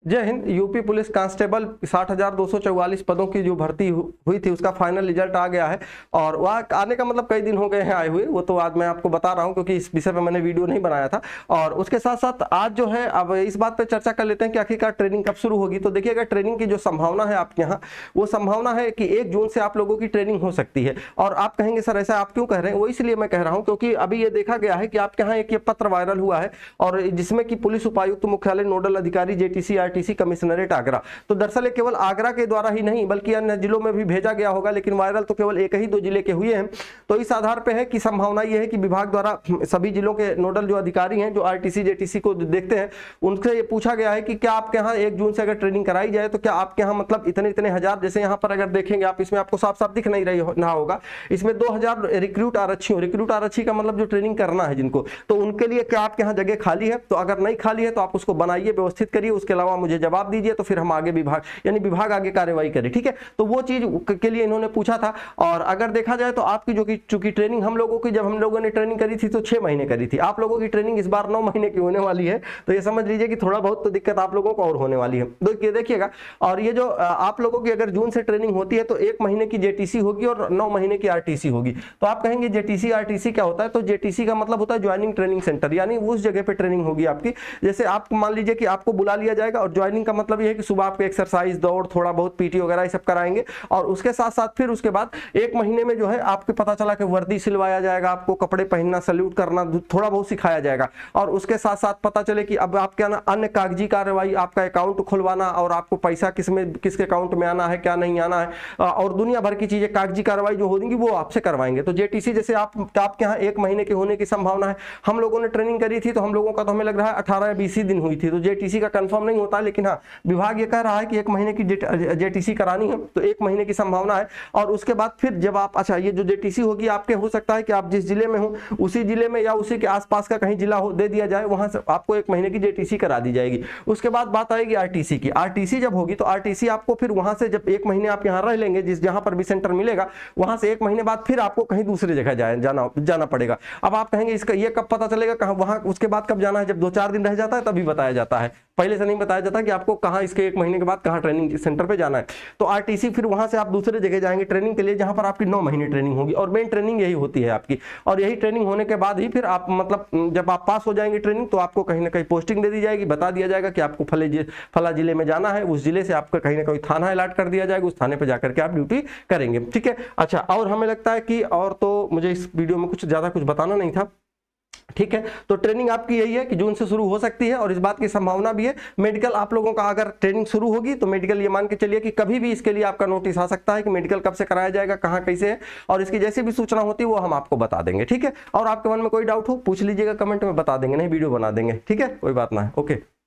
जय Hind. UP police constable 60,244 पदों की जो भर्ती हुई थी उसका फाइनल रिजल्ट आ गया है और वह आने का मतलब कई दिन हो गए हैं आए हुए, वो तो आज मैं आपको बता रहा हूं क्योंकि इस विषय पे मैंने वीडियो नहीं बनाया था। और उसके साथ साथ आज जो है अब इस बात पे चर्चा कर लेते हैं कि आखिरकार ट्रेनिंग कब शुरू होगी। तो देखिएगा, ट्रेनिंग की जो संभावना है आपके यहाँ, वो संभावना है कि 1 जून से आप लोगों की ट्रेनिंग हो सकती है। और आप कहेंगे सर ऐसा आप क्यों कह रहे हैं? वो इसलिए मैं कह रहा हूँ क्योंकि अभी ये देखा गया है कि आपके यहाँ एक ये पत्र वायरल हुआ है और जिसमें कि पुलिस उपायुक्त मुख्यालय नोडल अधिकारी जेटीसी आरटीसी कमिश्नरेट आगरा, तो दरअसल ये केवल आगरा के द्वारा ही नहीं बल्कि अन्य जिलों में भी भेजा गया होगा, लेकिन वायरल तो केवल एक ही 2 जिले के हुए हैं। तो इस आधार पे है कि संभावना ये है कि विभाग द्वारा सभी जिलों के नोडल जो अधिकारी हैं जो आरटीसी जेटीसी को देखते हैं उनसे ये पूछा गया है कि क्या आपके यहाँ 1 जून से अगर ट्रेनिंग कराई जाए तो क्या आपके यहाँ मतलब इतने इतने हजार, जैसे यहाँ पर अगर देखेंगे आप, इसमें आपको साफ साफ दिख नहीं रहा होगा, इसमें 2000 रिक्रूट आरक्षी का मतलब जो ट्रेनिंग करना है जिनको, तो उनके लिए क्या आपके यहाँ जगह खाली है? तो अगर नहीं खाली है तो आप उसको बनाइए, व्यवस्थित करिए, उसके अलावा मुझे जवाब दीजिए, तो फिर हम आगे विभाग आगे कार्रवाई करे। ठीक है, तो वो चीज के लिए इन्होंने पूछा था। और अगर देखा जाए तो आपकी जो कि चूंकि ट्रेनिंग हम लोगों की, जब हम लोगों ने ट्रेनिंग करी थी तो 6 महीने करी थी, आप लोगों की ट्रेनिंग इस बार 9 महीने की होने वाली है। तो ये समझ लीजिए कि थोड़ा बहुत तो दिक्कत आप लोगों को और होने वाली है। देखिएगा, और ये जो आप लोगों की अगर जून से ट्रेनिंग होती है तो 1 महीने की जेटीसी होगी और 9 महीने की आरटीसी होगी। तो आप कहेंगे जेटीसी आरटीसी क्या होता है? तो जेटीसी का मतलब होता है ज्वाइनिंग ट्रेनिंग सेंटर, यानी उस जगह पे ट्रेनिंग होगी आपकी। जैसे आप मान लीजिए कि आपको बुला लिया जाएगा और ज्वाइनिंग का मतलब ये है कि सुबह आपके एक्सरसाइज, दौड़, थोड़ा बहुत पीटी वगैरह ये सब कराएंगे और उसके साथ साथ फिर उसके बाद 1 महीने में जो है आपको पता चला कि वर्दी सिलवाया जाएगा, आपको कपड़े पहनना, सल्यूट करना, थोड़ा बहुत सिखाया जाएगा। और उसके साथ साथ पता चले कि अब आप क्या ना अन्य कागजी कार्रवाई, आपका अकाउंट खुलवाना और आपको पैसा किसके अकाउंट में आना है, क्या नहीं आना है, और दुनिया भर की चीजें कागजी कार्रवाई जो होगी वो आपसे करवाएंगे। तो जेटीसी जैसे आपके यहाँ 1 महीने के होने की संभावना है। हम लोगों ने ट्रेनिंग करी थी तो हम लोगों का तो हमें लग रहा है 18 या 20 दिन हुई थी, तो जेटीसी का कंफर्म नहीं होता, लेकिन हाँ विभाग ये कह रहा है कि 1 महीने की जेटीसी करानी है, तो 1 महीने की संभावना है। और उसके बाद फिर जब आप, अच्छा ये जो जेटीसी होगी आपके, हो सकता है कि आप जिस जिले में हो उसी जिले में या उसी के आसपास का कहीं जिला हो दे दिया जाए, वहां से आपको 1 महीने की जेटीसी करा दी जाएगी। उसके बाद बात आएगी आरटीसी की। आरटीसी जब होगी तो आरटीसी आपको फिर वहां से, जब 1 महीने आप यहाँ रह लेंगे जहां पर भी सेंटर मिलेगा, वहां से 1 महीने बाद फिर आपको कहीं दूसरी जगह जाना पड़ेगा। अब आप कहेंगे इसका ये कब पता चलेगा कहाँ, वहां उसके बाद कब जाना है? जब 2-4 दिन रह जाता है तभी बताया जाता है, पहले से नहीं बताया जाता कि आपको कहाँ इसके 1 महीने के बाद कहाँ ट्रेनिंग सेंटर पे जाना है। तो आरटीसी फिर वहां से आप दूसरे जगह जाएंगे ट्रेनिंग के लिए, जहां पर आपकी 9 महीने ट्रेनिंग होगी और मेन ट्रेनिंग यही होती है आपकी। और यही ट्रेनिंग होने के बाद ही फिर आप मतलब जब आप पास हो जाएंगे ट्रेनिंग तो आपको कहीं ना कहीं पोस्टिंग दे दी जाएगी, बता दिया जाएगा कि आपको फला जिले में जाना है, उस जिले से आपका कहीं ना कहीं थाना अलॉट कर दिया जाएगा, उस थाने पर जाकर के आप ड्यूटी करेंगे। ठीक है, अच्छा, और हमें लगता है कि और तो मुझे इस वीडियो में ज्यादा कुछ बताना नहीं था। ठीक है, तो ट्रेनिंग आपकी यही है कि जून से शुरू हो सकती है और इस बात की संभावना भी है। मेडिकल आप लोगों का अगर ट्रेनिंग शुरू होगी तो मेडिकल ये मान के चलिए कि कभी भी इसके लिए आपका नोटिस आ सकता है कि मेडिकल कब से कराया जाएगा, कहां कैसे है, और इसकी जैसी भी सूचना होती है वो हम आपको बता देंगे। ठीक है, और आपके मन में कोई डाउट हो पूछ लीजिएगा कमेंट में, बता देंगे, नहीं वीडियो बना देंगे। ठीक है, कोई बात ना है। ओके।